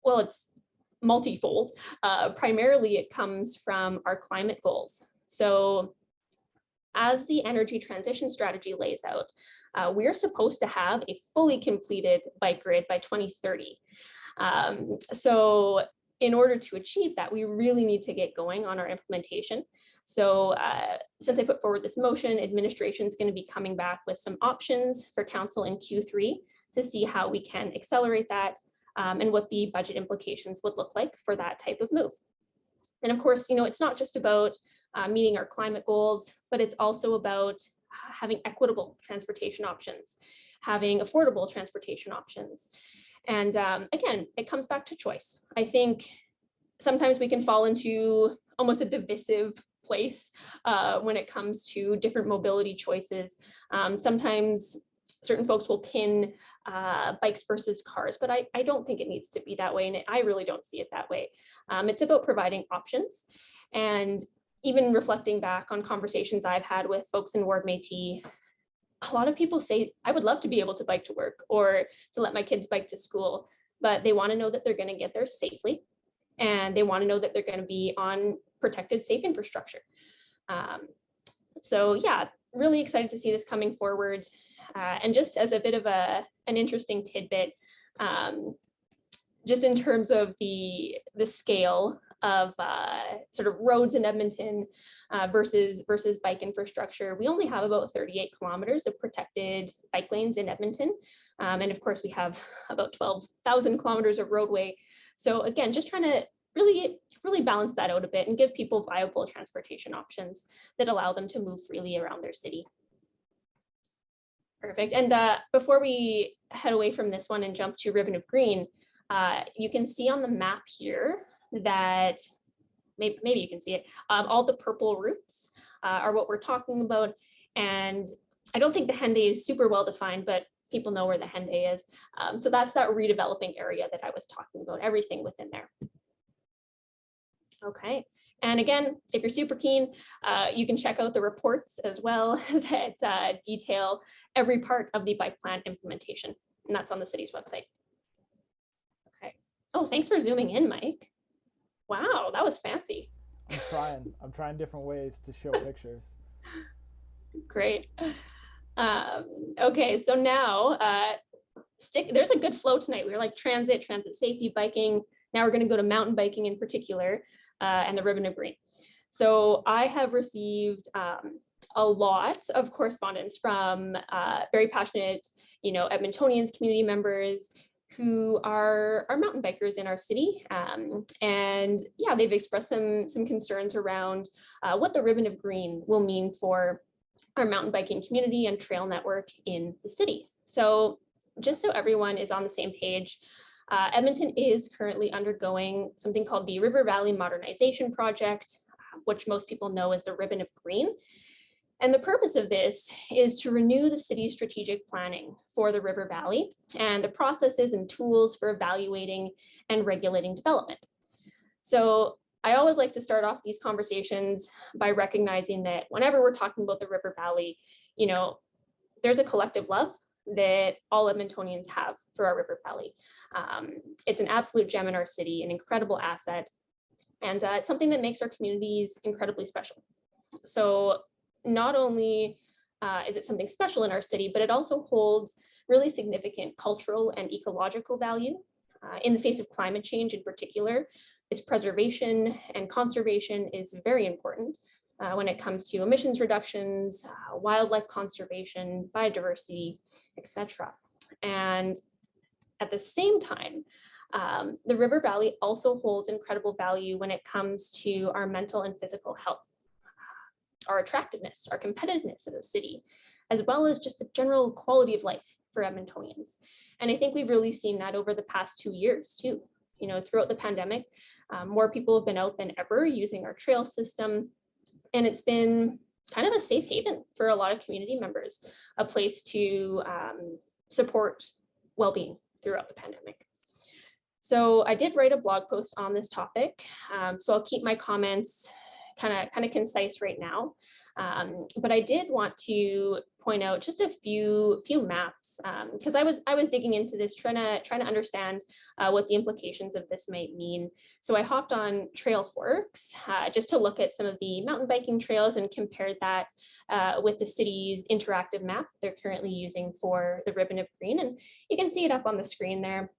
well, it's multifold. Primarily, it comes from our climate goals. So as the energy transition strategy lays out, we're supposed to have a fully completed bike grid by 2030. So in order to achieve that, we really need to get going on our implementation. So since I put forward this motion, administration is going to be coming back with some options for council in Q3 to see how we can accelerate that and what the budget implications would look like for that type of move. And of course, it's not just about meeting our climate goals, but it's also about having equitable transportation options, having affordable transportation options. And again, it comes back to choice. I think sometimes we can fall into almost a divisive place when it comes to different mobility choices. Sometimes certain folks will pin bikes versus cars, but I don't think it needs to be that way. And I really don't see it that way. It's about providing options. And even reflecting back on conversations I've had with folks in Ward Métis, a lot of people say, I would love to be able to bike to work or to let my kids bike to school, but they want to know that they're going to get there safely. And they want to know that they're going to be on protected, safe infrastructure. So yeah, really excited to see this coming forward. And just as a bit of an interesting tidbit, just in terms of the scale of sort of roads in Edmonton versus bike infrastructure, we only have about 38 kilometers of protected bike lanes in Edmonton. And of course, we have about 12,000 kilometers of roadway. So again, just trying to really balance that out a bit and give people viable transportation options that allow them to move freely around their city. Perfect. And before we head away from this one and jump to Ribbon of Green, you can see on the map here that maybe you can see it. All the purple routes are what we're talking about. And I don't think the Henday is super well defined, but people know where the Henday is. So that's that redeveloping area that I was talking about, everything within there. Okay. And again, if you're super keen, you can check out the reports as well that detail every part of the bike plan implementation. And that's on the city's website. Okay. Oh, thanks for zooming in, Mike. Wow, that was fancy. I'm trying different ways to show pictures. Great. Okay, so now there's a good flow tonight. We were like transit safety, biking. Now we're going to go to mountain biking in particular, and the Ribbon of Green. So I have received a lot of correspondence from very passionate, Edmontonians, community members who are mountain bikers in our city. And yeah, they've expressed some concerns around what the Ribbon of Green will mean for our mountain biking community and trail network in the city. So just so everyone is on the same page, Edmonton is currently undergoing something called the River Valley Modernization Project, which most people know as the Ribbon of Green. And the purpose of this is to renew the city's strategic planning for the River Valley and the processes and tools for evaluating and regulating development. So I always like to start off these conversations by recognizing that whenever we're talking about the River Valley, there's a collective love that all Edmontonians have for our River Valley. It's an absolute gem in our city, an incredible asset, and it's something that makes our communities incredibly special. So not only is it something special in our city, but it also holds really significant cultural and ecological value in the face of climate change in particular. Its preservation and conservation is very important when it comes to emissions reductions, wildlife conservation, biodiversity, etc. And at the same time, the River Valley also holds incredible value when it comes to our mental and physical health, our attractiveness, our competitiveness as a city, as well as just the general quality of life for Edmontonians. And I think we've really seen that over the past 2 years too. Throughout the pandemic, more people have been out than ever using our trail system. And it's been kind of a safe haven for a lot of community members, a place to support well-being throughout the pandemic. So I did write a blog post on this topic. So I'll keep my comments kind of concise right now. But I did want to point out just a few maps because I was digging into this, trying to understand what the implications of this might mean. So I hopped on Trailforks just to look at some of the mountain biking trails and compared that with the city's interactive map they're currently using for the Ribbon of Green. And you can see it up on the screen there.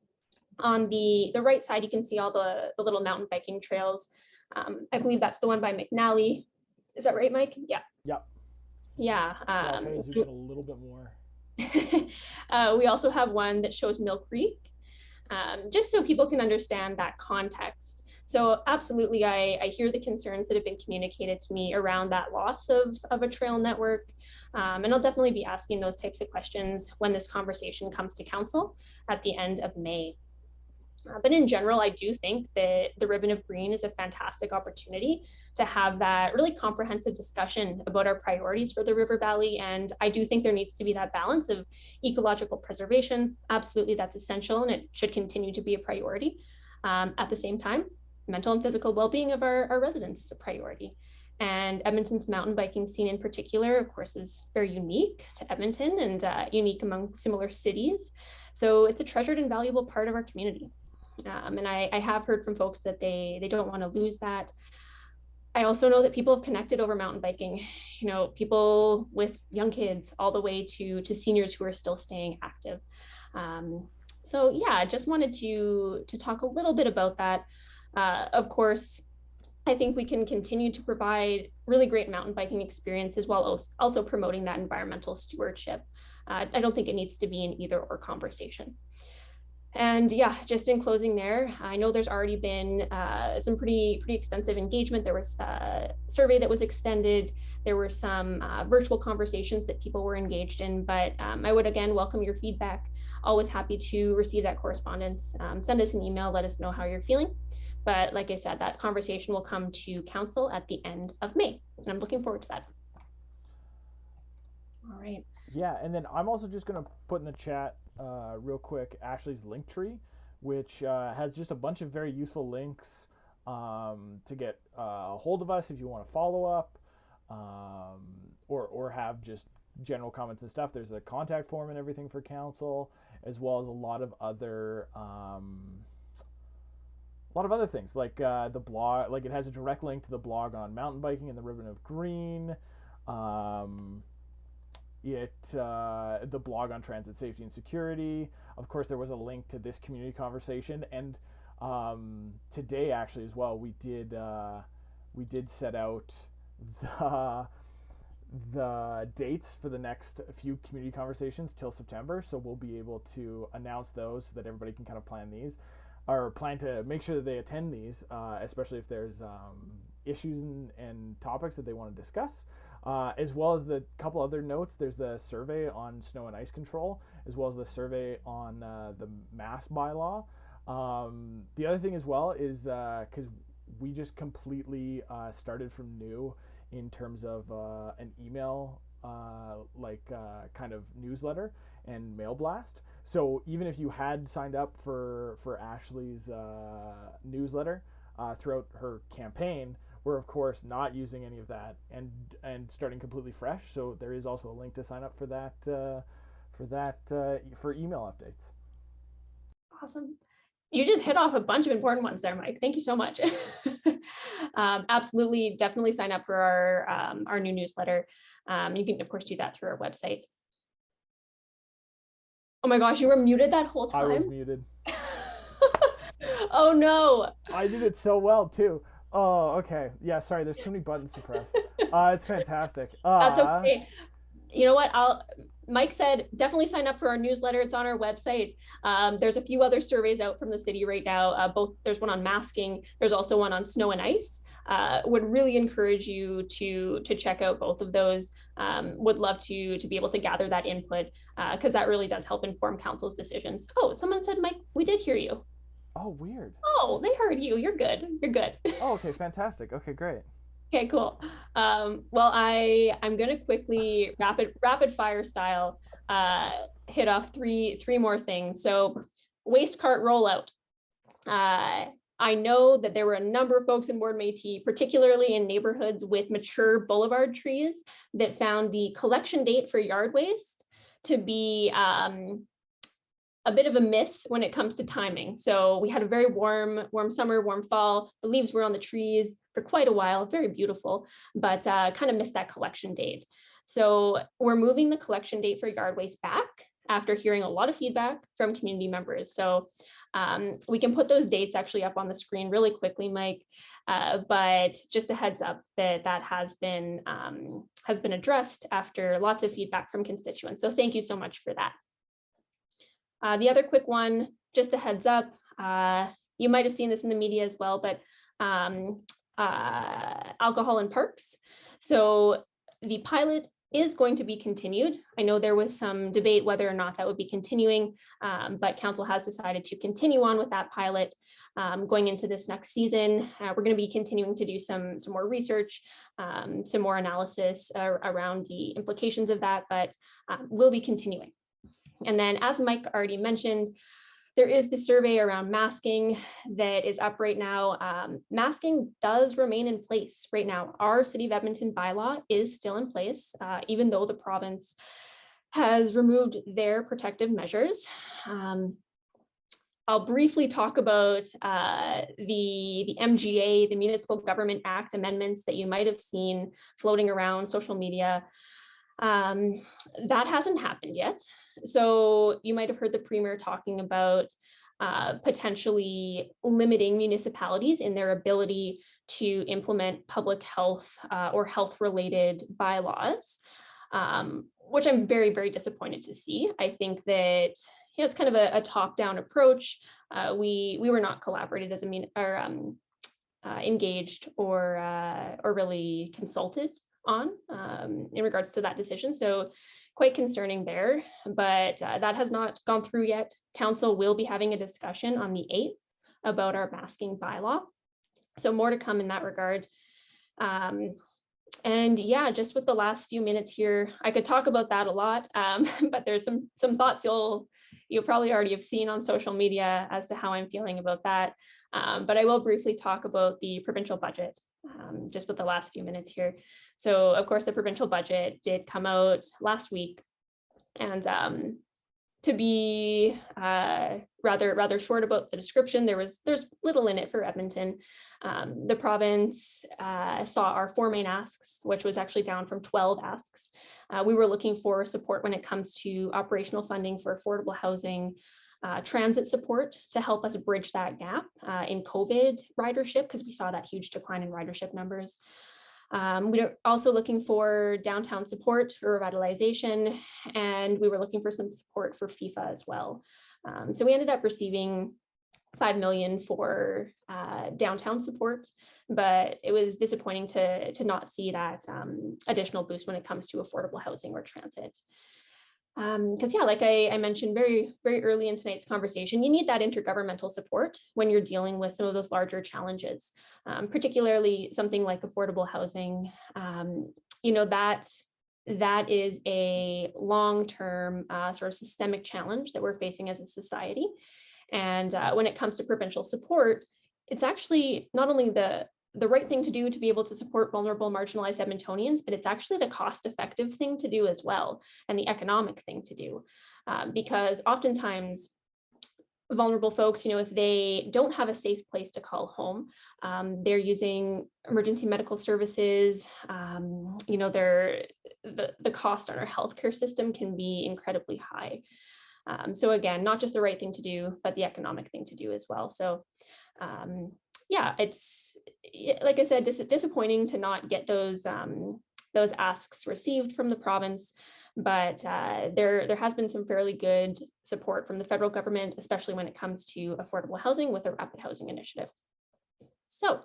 On the right side, you can see all the little mountain biking trails. I believe that's the one by McNally. Is that right, Mike? Yeah. Yep. Yeah. So I'll try to zoom in a little bit more. We also have one that shows Mill Creek, just so people can understand that context. So absolutely, I hear the concerns that have been communicated to me around that loss of a trail network. And I'll definitely be asking those types of questions when this conversation comes to council at the end of May. But in general, I do think that the Ribbon of Green is a fantastic opportunity to have that really comprehensive discussion about our priorities for the River Valley. And I do think there needs to be that balance of ecological preservation. Absolutely, that's essential, and it should continue to be a priority. At the same time, mental and physical well-being of our residents is a priority. And Edmonton's mountain biking scene in particular, of course, is very unique to Edmonton and unique among similar cities. So it's a treasured and valuable part of our community. And I have heard from folks that they don't want to lose that. I also know that people have connected over mountain biking, you know, people with young kids all the way to seniors who are still staying active. So yeah, I just wanted to talk a little bit about that. Of course, I think we can continue to provide really great mountain biking experiences while also promoting that environmental stewardship. I don't think it needs to be an either or conversation. And yeah, just in closing there, I know there's already been some pretty extensive engagement. There was a survey that was extended. There were some virtual conversations that people were engaged in, but I would again welcome your feedback. Always happy to receive that correspondence. Send us an email, let us know how you're feeling. But like I said, that conversation will come to council at the end of May, and I'm looking forward to that. All right. Yeah, and then I'm also just going to put in the chat real quick Ashley's link tree, which has just a bunch of very useful links to get a hold of us if you want to follow up or have just general comments and stuff. There's a contact form and everything for council, as well as a lot of other things like the blog. Like it has a direct link to the blog on mountain biking and the Ribbon of Green. The blog on transit safety and security. Of course, there was a link to this community conversation, and today actually as well we did set out the dates for the next few community conversations till September, so we'll be able to announce those so that everybody can kind of plan these or plan to make sure that they attend these, especially if there's issues and topics that they want to discuss. As well as the couple other notes, there's the survey on snow and ice control, as well as the survey on the mask bylaw. The other thing as well is because we just completely started from new in terms of an email kind of newsletter and mail blast. So even if you had signed up for Ashley's newsletter throughout her campaign, we're of course not using any of that and starting completely fresh. So there is also a link to sign up for that for email updates. Awesome. You just hit off a bunch of important ones there, Mike. Thank you so much. Absolutely, definitely sign up for our new newsletter. You can of course do that through our website. Oh my gosh, you were muted that whole time. I was muted. Oh no. I did it so well too. Oh, okay. Yeah, sorry, there's too many buttons to press. It's fantastic. That's okay. You know what? Mike said, definitely sign up for our newsletter. It's on our website. There's a few other surveys out from the city right now. There's one on masking. There's also one on snow and ice. Would really encourage you to check out both of those. Would love to be able to gather that input because that really does help inform council's decisions. Oh, someone said, Mike, we did hear you. Oh, weird. Oh, they heard you. You're good. You're good. Oh, okay, fantastic. Okay, great. Okay, cool. Well, I'm gonna quickly rapid fire style hit off three more things. So, waste cart rollout. I know that there were a number of folks in Ward Métis, particularly in neighborhoods with mature boulevard trees, that found the collection date for yard waste to be a bit of a miss when it comes to timing. So we had a very warm summer, warm fall. The leaves were on the trees for quite a while, very beautiful, but kind of missed that collection date. So we're moving the collection date for yard waste back after hearing a lot of feedback from community members. So we can put those dates actually up on the screen really quickly, Mike. But just a heads up that has been addressed after lots of feedback from constituents. So thank you so much for that. The other quick one, just a heads up, you might have seen this in the media as well, but alcohol in parks. So the pilot is going to be continued. I know there was some debate whether or not that would be continuing, but council has decided to continue on with that pilot going into this next season. We're going to be continuing to do some more research, some more analysis around the implications of that, but we'll be continuing. And then, as Mike already mentioned, there is the survey around masking that is up right now. Masking does remain in place right now. Our City of Edmonton bylaw is still in place, even though the province has removed their protective measures. I'll briefly talk about the MGA, the Municipal Government Act amendments that you might have seen floating around social media. That hasn't happened yet. So you might have heard the Premier talking about potentially limiting municipalities in their ability to implement public health or health-related bylaws, which I'm very, very disappointed to see. I think that it's kind of a top-down approach. We were not collaborated as engaged or really consulted on in regards to that decision. So quite concerning there, but that has not gone through yet. Council will be having a discussion on the 8th about our masking bylaw. So more to come in that regard. And yeah, just with the last few minutes here, I could talk about that a lot, but there's some thoughts you'll probably already have seen on social media as to how I'm feeling about that. But I will briefly talk about the provincial budget just with the last few minutes here. So of course, the provincial budget did come out last week, and to be rather short about the description, there's little in it for Edmonton. The province saw our 4 main asks, which was actually down from 12 asks. We were looking for support when it comes to operational funding for affordable housing, transit support to help us bridge that gap in COVID ridership, because we saw that huge decline in ridership numbers. We were also looking for downtown support for revitalization, and we were looking for some support for FIFA as well. So we ended up receiving $5 million for downtown support, but it was disappointing to not see that additional boost when it comes to affordable housing or transit. Because yeah, like I mentioned very, very early in tonight's conversation, you need that intergovernmental support when you're dealing with some of those larger challenges, particularly something like affordable housing. That is a long-term sort of systemic challenge that we're facing as a society. And when it comes to provincial support, it's actually not only the right thing to do to be able to support vulnerable, marginalized Edmontonians, but it's actually the cost-effective thing to do as well, and the economic thing to do. Because oftentimes, vulnerable folks, if they don't have a safe place to call home, they're using emergency medical services, the cost on our healthcare system can be incredibly high. So again, not just the right thing to do, but the economic thing to do as well. So yeah, it's, like I said, disappointing to not get those asks received from the province, but there has been some fairly good support from the federal government, especially when it comes to affordable housing with the Rapid Housing Initiative. So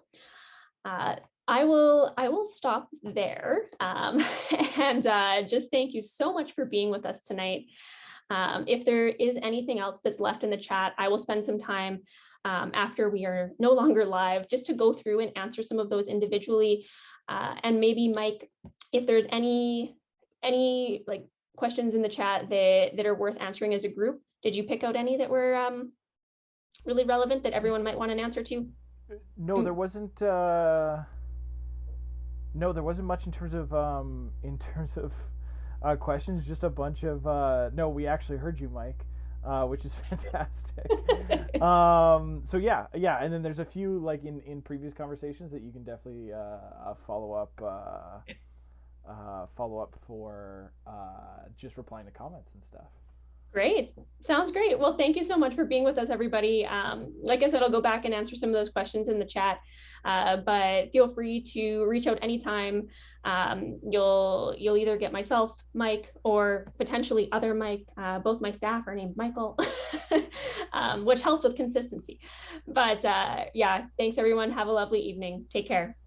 I will stop there and just thank you so much for being with us tonight. If there is anything else that's left in the chat, I will spend some time after we are no longer live, just to go through and answer some of those individually. And maybe Mike, if there's any like questions in the chat that are worth answering as a group, did you pick out any that were really relevant that everyone might want an answer to? No, there wasn't. No, there wasn't much in terms of questions. Just a bunch of. No, we actually heard you, Mike. Which is fantastic. So yeah, and then there's a few like in previous conversations that you can definitely follow up for just replying to comments and stuff. Great. Sounds great. Well, thank you so much for being with us, everybody. Like I said, I'll go back and answer some of those questions in the chat, but feel free to reach out anytime. You'll either get myself, Mike, or potentially other Mike. Both my staff are named Michael, which helps with consistency. But yeah, thanks everyone. Have a lovely evening. Take care.